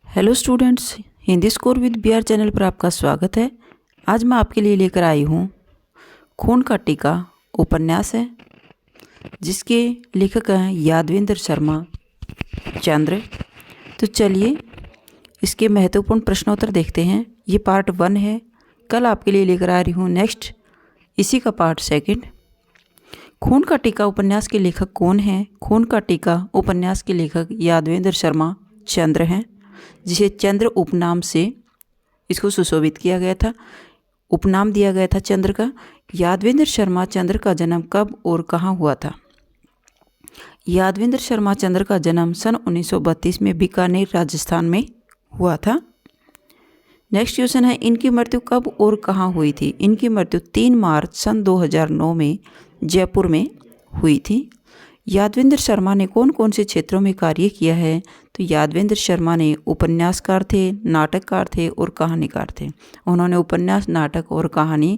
Hello students, Hindi score with BR channel पर आपका स्वागत है। आज मैं आपके लिए लेकर आई हूँ खून का टीका उपन्यास है, जिसके लेखक हैं यादवेंद्र शर्मा चंद्र। तो चलिए इसके महत्वपूर्ण प्रश्नोत्तर देखते हैं। ये पार्ट 1 है। कल आपके लिए लेकर आ रही हूँ नेक्स्ट इसी का पार्ट 2। खून का टीका उपन्यास के लेखक कौन हैं? खून का टीका उपन्यास के लेखक यादवेंद्र शर्मा चंद्र हैं, जिसे चंद्र उपनाम से इसको सुशोभित किया गया था, उपनाम दिया गया था चंद्र का। यादवेंद्र शर्मा चंद्र का जन्म कब और कहाँ हुआ था? यादवेंद्र शर्मा चंद्र का जन्म सन 1932 में बीकानेर राजस्थान में हुआ था। नेक्स्ट क्वेश्चन है, इनकी मृत्यु कब और कहाँ हुई थी? इनकी मृत्यु 3 मार्च सन 2009 में जयपुर में हुई थी। यादवेंद्र शर्मा ने कौन कौन से क्षेत्रों में कार्य किया है? तो यादवेंद्र शर्मा ने उपन्यासकार थे, नाटककार थे और कहानीकार थे। उन्होंने उपन्यास, नाटक और कहानी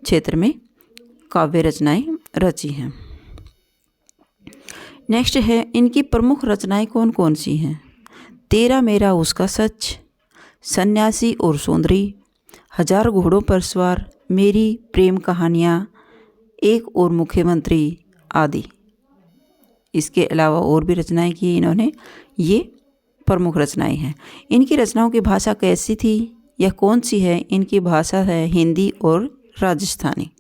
क्षेत्र में काव्य रचनाएं रची हैं। नेक्स्ट है, इनकी प्रमुख रचनाएं कौन कौन सी हैं? तेरा मेरा उसका सच, सन्यासी और सुंदरी, 1000 घोड़ों पर सवार, मेरी प्रेम कहानियाँ, एक और मुख्यमंत्री आदि। इसके अलावा और भी रचनाएं की इन्होंने। ये प्रमुख रचनाएं हैं। इनकी रचनाओं की भाषा कैसी थी या कौन सी है? इनकी भाषा है हिंदी और राजस्थानी।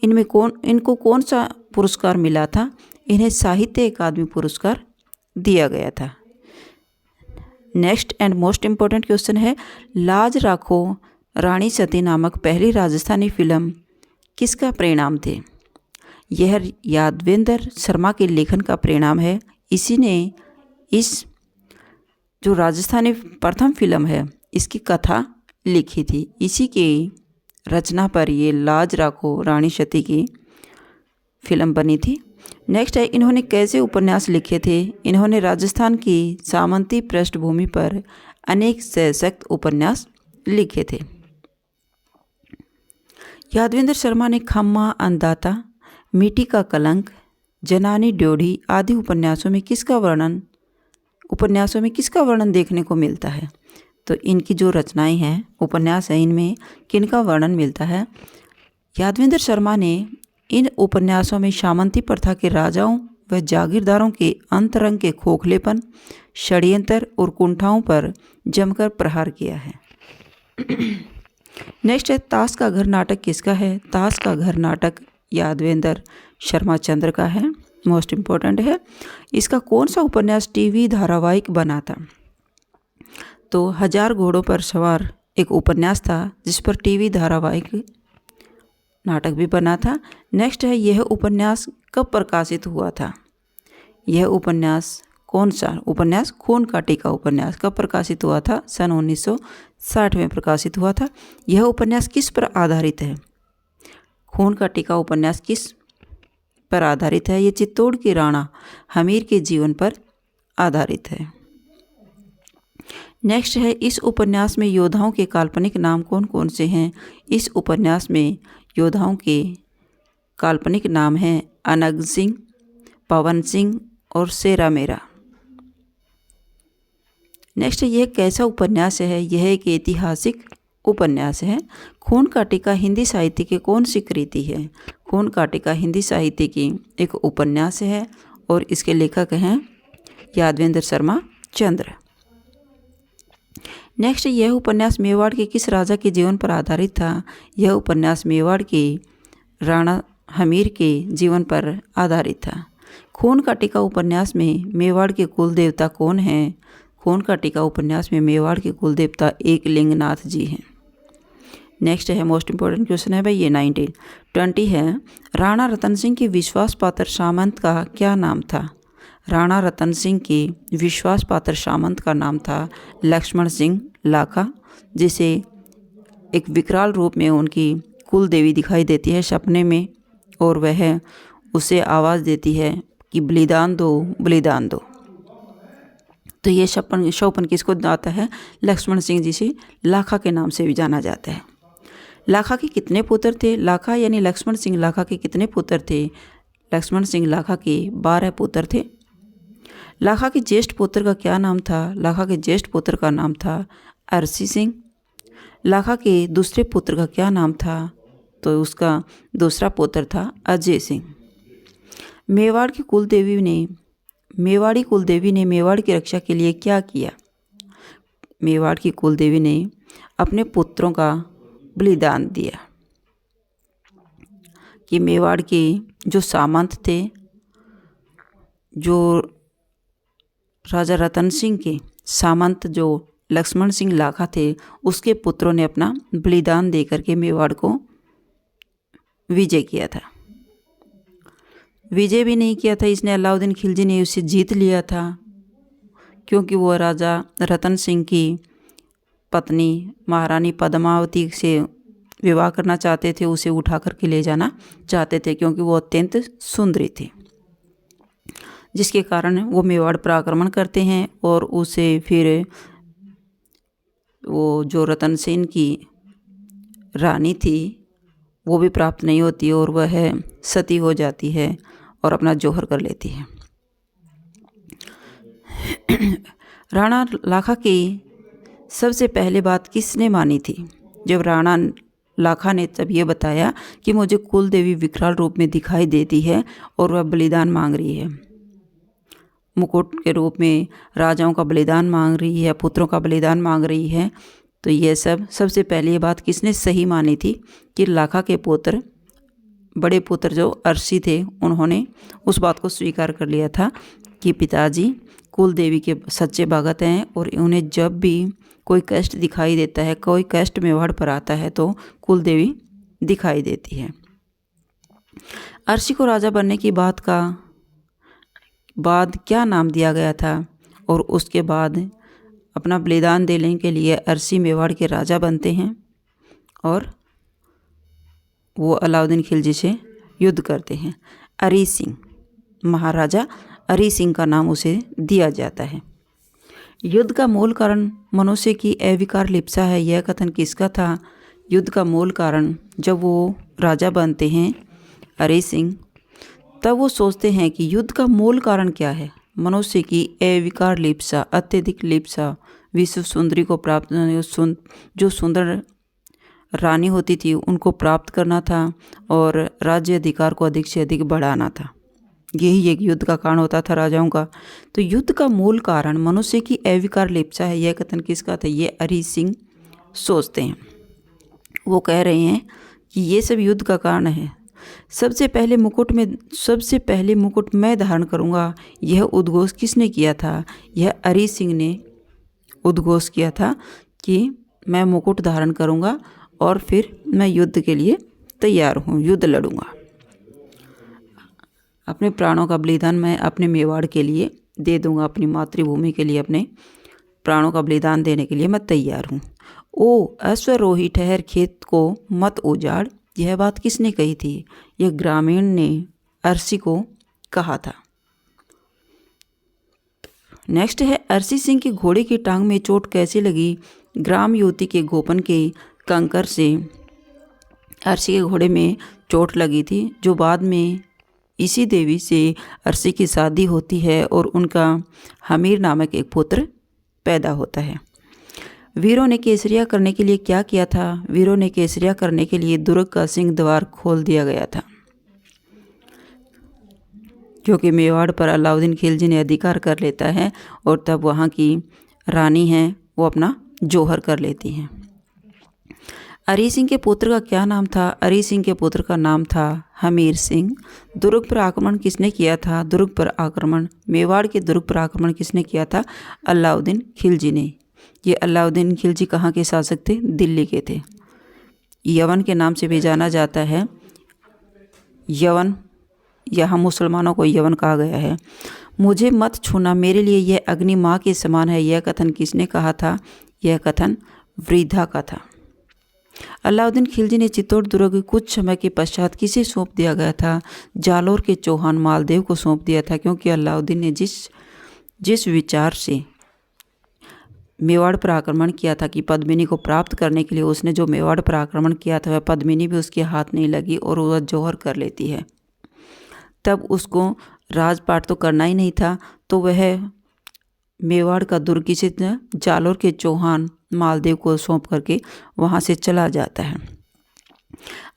इनको कौन सा पुरस्कार मिला था? इन्हें साहित्य अकादमी पुरस्कार दिया गया था। Next and most important question है, लाज राखो रानी सती नामक पहली राजस्थानी फिल्म किसका परिणाम थे? यह यादवेंद्र शर्मा के लेखन का परिणाम है। इसी ने इस जो राजस्थानी प्रथम फिल्म है इसकी कथा लिखी थी। इसी के रचना पर ये लाज राखो रानी सती की फिल्म बनी थी। नेक्स्ट है, इन्होंने कैसे उपन्यास लिखे थे? इन्होंने राजस्थान की सामंती पृष्ठभूमि पर अनेक सशक्त उपन्यास लिखे थे। यादवेंद्र शर्मा ने खम्मा, अन्नदाता, मिट्टी का कलंक, जनानी ड्योढ़ी आदि उपन्यासों में किसका वर्णन देखने को मिलता है? तो इनकी जो रचनाएं हैं, उपन्यास हैं, इनमें किनका वर्णन मिलता है? यादवेंद्र शर्मा ने इन उपन्यासों में सामंती प्रथा के राजाओं व जागीरदारों के अंतरंग के खोखलेपन, षड्यंत्र और कुंठाओं पर जमकर प्रहार किया है। नेक्स्ट है, ताश का घर नाटक किसका है? ताश का घर नाटक यादवेंद्र शर्मा चंद्र का है। मोस्ट इम्पोर्टेंट है। इसका कौन सा उपन्यास टीवी धारावाहिक बना था? तो 1000 घोड़ों पर सवार एक उपन्यास था, जिस पर टीवी धारावाहिक नाटक भी बना था। नेक्स्ट है, यह उपन्यास कब प्रकाशित हुआ था? यह उपन्यास कौन सा उपन्यास? खून का टीका उपन्यास कब प्रकाशित हुआ था? सन 1960 में प्रकाशित हुआ था। यह उपन्यास किस पर आधारित है? खून का टीका उपन्यास किस पर आधारित है? ये चित्तौड़ के राणा हमीर के जीवन पर आधारित है। नेक्स्ट है, इस उपन्यास में योद्धाओं के काल्पनिक नाम कौन कौन से हैं? इस उपन्यास में योद्धाओं के काल्पनिक नाम हैं अनग सिंह, पवन सिंह और शेरा मेरा। नेक्स्ट है, यह कैसा उपन्यास है? यह एक ऐतिहासिक उपन्यास है। खून का टीका हिंदी साहित्य की कौन सी कृति है? खून का टीका हिंदी साहित्य की एक उपन्यास है और इसके लेखक हैं यादवेंद्र शर्मा चंद्र। नेक्स्ट, यह उपन्यास मेवाड़ के किस राजा के जीवन पर आधारित था? यह उपन्यास मेवाड़ के राणा हमीर के जीवन पर आधारित था। खून का टीका उपन्यास में मेवाड़ के कुल देवता कौन हैं? खून का टीका उपन्यास में मेवाड़ के कुल देवता एकलिंगनाथ जी हैं। नेक्स्ट है, मोस्ट इम्पोर्टेंट क्वेश्चन है भाई, ये 1920 है। राणा रतन सिंह के विश्वास पात्र सामंत का क्या नाम था? राणा रतन सिंह के विश्वास पात्र सामंत का नाम था लक्ष्मण सिंह लाखा, जिसे एक विकराल रूप में उनकी कुल देवी दिखाई देती है सपने में, और वह उसे आवाज़ देती है कि बलिदान दो, बलिदान दो। तो ये शौपन किसको आता है? लक्ष्मण सिंह जी से लाखा के नाम से भी जाना जाता है। लाखा के कितने पुत्र थे? लाखा यानी लक्ष्मण सिंह लाखा के कितने पुत्र थे? लक्ष्मण सिंह लाखा के 12 पुत्र थे। लाखा के ज्येष्ठ पुत्र का क्या नाम था? लाखा के ज्येष्ठ पुत्र का नाम था अरसी सिंह। लाखा के दूसरे पुत्र का क्या नाम था? तो उसका दूसरा पुत्र था अजय सिंह। मेवाड़ी कुल देवी ने मेवाड़ की रक्षा के लिए क्या किया? मेवाड़ की कुल देवी ने अपने पुत्रों का बलिदान दिया कि मेवाड़ के जो सामंत थे, जो राजा रतन सिंह के सामंत जो लक्ष्मण सिंह लाखा थे, उसके पुत्रों ने अपना बलिदान दे करके मेवाड़ को विजय किया था। विजय भी नहीं किया था इसने, अलाउद्दीन खिलजी ने उसे जीत लिया था, क्योंकि वो राजा रतन सिंह की पत्नी महारानी पद्मावती से विवाह करना चाहते थे, उसे उठा करके ले जाना चाहते थे, क्योंकि वो अत्यंत सुंदरी थी, जिसके कारण वो मेवाड़ पर आक्रमण करते हैं और उसे फिर वो जो रतन सेन की रानी थी वो भी प्राप्त नहीं होती और वह सती हो जाती है और अपना जौहर कर लेती है। राणा लाखा की सबसे पहले बात किसने मानी थी? जब राणा लाखा ने तब ये बताया कि मुझे कुल देवी विकराल रूप में दिखाई देती है और वह बलिदान मांग रही है, मुकुट के रूप में राजाओं का बलिदान मांग रही है, पुत्रों का बलिदान मांग रही है, तो ये सबसे पहले ये बात किसने सही मानी थी कि लाखा के पुत्र, बड़े पुत्र जो अरसी थे, उन्होंने उस बात को स्वीकार कर लिया था कि पिताजी कुल देवी के सच्चे भगत हैं और उन्हें जब भी कोई कष्ट दिखाई देता है, कोई कष्ट मेवाड़ पर आता है तो कुल देवी दिखाई देती है। अरसी को राजा बनने की बाद क्या नाम दिया गया था? और उसके बाद अपना बलिदान देने के लिए अरसी मेवाड़ के राजा बनते हैं और वो अलाउद्दीन खिलजी से युद्ध करते हैं। अरी सिंह, महाराजा अरी सिंह का नाम उसे दिया जाता है। युद्ध का मूल कारण मनुष्य की अविकार लिप्सा है, यह कथन किसका था? युद्ध का मूल कारण जब वो राजा बनते हैं अरी सिंह, तब वो सोचते हैं कि युद्ध का मूल कारण क्या है? मनुष्य की अविकार लिप्सा, अत्यधिक लिप्सा, विश्व सुंदरी को प्राप्त, जो सुंदर रानी होती थी उनको प्राप्त करना था और राज्य अधिकार को अधिक से अधिक बढ़ाना था। यही एक युद्ध का कारण होता था राजाओं का। तो युद्ध का मूल कारण मनुष्य की अविकार लिप्सा है, यह कथन किसका था? ये अरी सिंह सोचते हैं। वो कह रहे हैं कि ये सब युद्ध का कारण है। सबसे पहले मुकुट मैं धारण करूंगा, यह उद्घोष किसने किया था? यह अरी सिंह ने उद्घोष किया था कि मैं मुकुट धारण करूंगा और फिर मैं युद्ध के लिए तैयार हूँ, युद्ध लड़ूंगा। अपने प्राणों का बलिदान मैं अपने मेवाड़ के लिए दे दूंगा, अपनी मातृभूमि के लिए अपने प्राणों का बलिदान देने के लिए मैं तैयार हूँ। ओ अश्वरोही ठहर, खेत को मत उजाड़, यह बात किसने कही थी? यह ग्रामीण ने अरसी को कहा था। नेक्स्ट है अरसी सिंह की घोड़े की टांग में चोट कैसे लगी? ग्राम युवती के गोपन के कंकर से अरसी के घोड़े में चोट लगी थी, जो बाद में इसी देवी से अरसी की शादी होती है और उनका हमीर नामक एक पुत्र पैदा होता है। वीरों ने केसरिया करने के लिए क्या किया था? वीरों ने केसरिया करने के लिए दुर्ग का सिंह द्वार खोल दिया गया था, क्योंकि मेवाड़ पर अलाउद्दीन खिलजी ने अधिकार कर लेता है और तब वहाँ की रानी है वो अपना जौहर कर लेती हैं। अरी सिंह के पुत्र का क्या नाम था? अरी सिंह के पुत्र का नाम था हमीर सिंह। दुर्ग पर आक्रमण किसने किया था? मेवाड़ के दुर्ग पर आक्रमण किसने किया था? अलाउद्दीन खिलजी ने। ये अलाउद्दीन खिलजी कहाँ के शासक थे? दिल्ली के थे। यवन के नाम से भी जाना जाता है। यवन, यहाँ मुसलमानों को यवन कहा गया है। मुझे मत छूना, मेरे लिए यह अग्नि माँ के समान है, यह कथन किसने कहा था? यह कथन वृद्धा का था। अलाउद्दीन खिलजी ने चित्तौड़ दुर्ग कुछ समय के पश्चात किसे सौंप दिया गया था? जालोर के चौहान मालदेव को सौंप दिया था, क्योंकि अलाउद्दीन ने जिस विचार से मेवाड़ पर आक्रमण किया था कि पद्मिनी को प्राप्त करने के लिए उसने जो मेवाड़ पर आक्रमण किया था, वह पद्मिनी भी उसके हाथ नहीं लगी और वह जौहर कर लेती है। तब उसको राजपाट तो करना ही नहीं था, तो वह मेवाड़ का दुर्ग किसी जालोर के चौहान मालदेव को सौंप करके वहाँ से चला जाता है।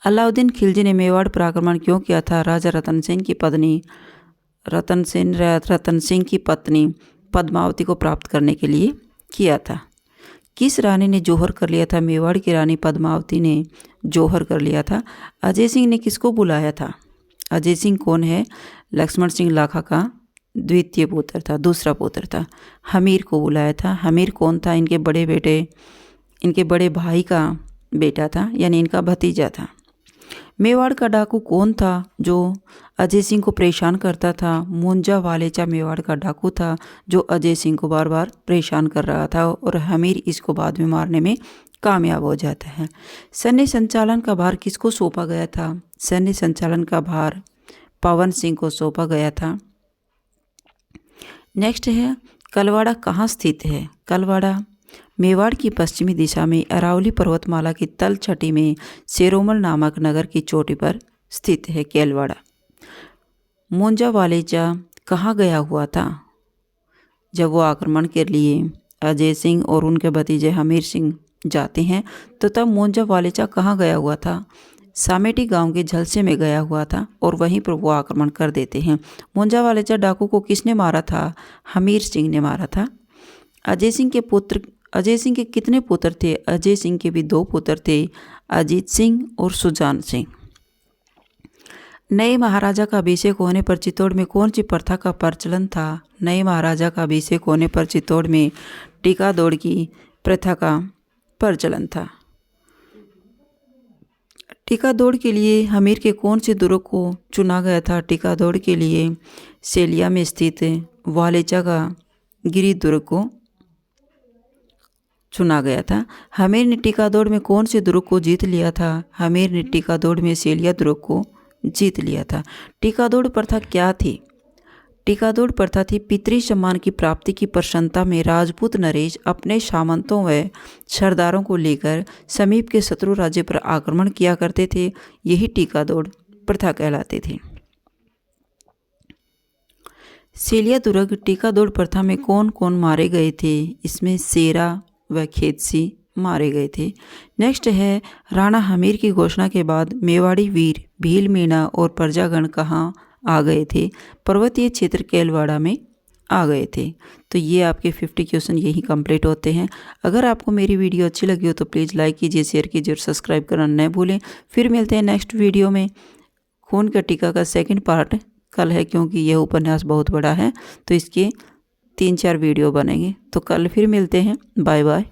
अलाउद्दीन खिलजी ने मेवाड़ पर आक्रमण क्यों किया था? राजा रतन सिंह की पत्नी पद्मावती को प्राप्त करने के लिए किया था। किस रानी ने जौहर कर लिया था? मेवाड़ की रानी पद्मावती ने जौहर कर लिया था। अजय सिंह ने किसको बुलाया था? अजय सिंह कौन है? लक्ष्मण सिंह लाखा का द्वितीय पुत्र था, दूसरा पुत्र था। हमीर को बुलाया था। हमीर कौन था? इनके बड़े भाई का बेटा था, यानी इनका भतीजा था। मेवाड़ का डाकू कौन था जो अजय सिंह को परेशान करता था? मुंजा वालेचा मेवाड़ का डाकू था जो अजय सिंह को बार बार परेशान कर रहा था और हमीर इसको बाद में मारने में कामयाब हो जाता है। सैन्य संचालन का भार किसको सौंपा गया था? सैन्य संचालन का भार पवन सिंह को सौंपा गया था। नेक्स्ट है, कलवाड़ा कहाँ स्थित है? कलवाड़ा मेवाड़ की पश्चिमी दिशा में अरावली पर्वतमाला की तल छठी में सेरोमल नामक नगर की चोटी पर स्थित है केलवाड़ा। मुंजा वालेचा कहाँ गया हुआ था? जब वो आक्रमण के लिए अजय सिंह और उनके भतीजे हमीर सिंह जाते हैं तो तब मुंजा वालेचा कहाँ गया हुआ था? सामेटी गांव के झलसे में गया हुआ था और वहीं पर वो आक्रमण कर देते हैं। मुंजा वालेचा डाकू को किसने मारा था? हमीर सिंह ने मारा था। अजय सिंह के कितने पुत्र थे? अजय सिंह के भी 2 पुत्र थे, अजीत सिंह और सुजान सिंह। नए महाराजा का अभिषेक होने पर चित्तौड़ में कौन सी प्रथा का प्रचलन था? नए महाराजा का अभिषेक होने पर चित्तौड़ में टीका दौड़ की प्रथा का प्रचलन था। टीका दौड़ के लिए हमीर के कौन से दुर्ग को चुना गया था? टीका दौड़ के लिए सेलिया में स्थित वालेचा का गिरी दुर्ग को चुना गया था। हमीर ने टीका दौड़ में कौन से दुर्ग को जीत लिया था? हमीर ने टीका दौड़ में सेलिया दुर्ग को जीत लिया था। टीका दौड़ प्रथा क्या थी? टीका दौड़ प्रथा थी पितृ सम्मान की प्राप्ति की प्रसन्नता में राजपूत नरेश अपने सामंतों व सरदारों को लेकर समीप के शत्रु राज्य पर आक्रमण किया करते थे। यही टीका दौड़ प्रथा कहलाते थे। सेलिया दुर्ग टीका दौड़ प्रथा में कौन कौन मारे गए थे? इसमें सेरा व खेतसी मारे गए थे। नेक्स्ट है, राणा हमीर की घोषणा के बाद मेवाड़ी वीर भील मीणा और प्रजागण कहाँ आ गए थे? पर्वतीय क्षेत्र केलवाड़ा में आ गए थे। तो ये आपके 50 क्वेश्चन यही कंप्लीट होते हैं। अगर आपको मेरी वीडियो अच्छी लगी हो तो प्लीज़ लाइक कीजिए, शेयर कीजिए और सब्सक्राइब करना न भूलें। फिर मिलते हैं नेक्स्ट वीडियो में। खून का टीका का सेकंड पार्ट कल है, क्योंकि यह उपन्यास बहुत बड़ा है तो इसके 3-4 वीडियो बनेंगे। तो कल फिर मिलते हैं। Bye bye.